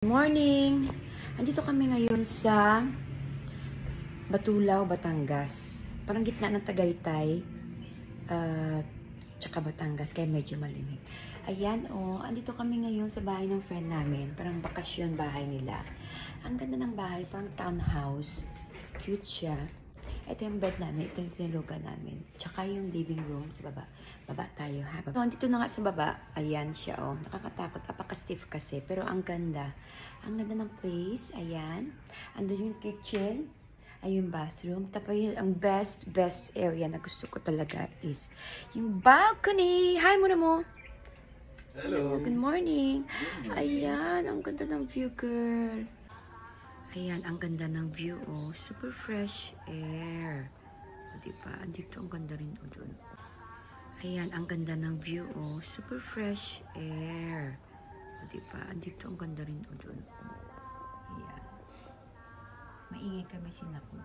Morning! Andito kami ngayon sa Batulao, Batangas. Parang gitna ng Tagaytay tsaka Batangas, kaya medyo malimig. Ayan, andito kami ngayon sa bahay ng friend namin. Parang bakasyon bahay nila. Ang ganda ng bahay, parang townhouse. Cute siya. Ito yung bed namin, ito yung tinulugan namin. Tsaka yung living room sa baba. Baba tayo ha. So, andito na nga sa baba. Ayan siya Nakakatakot, apaka-stiff kasi. Pero ang ganda. Ang ganda ng place. Ayan. Andun yung kitchen. Ay yung bathroom. Tapos yun, ang best area na gusto ko talaga is yung balcony. Hi muna mo. Hello. Good morning. Ayan, ang ganda ng view, girl. Ayan, ang ganda ng view, super fresh air. Diba? Andito, ang ganda rin, doon. Ayan, ang ganda ng view, super fresh air. Diba? Andito, ang ganda rin, doon. Ayan. Maingay kami sinakot.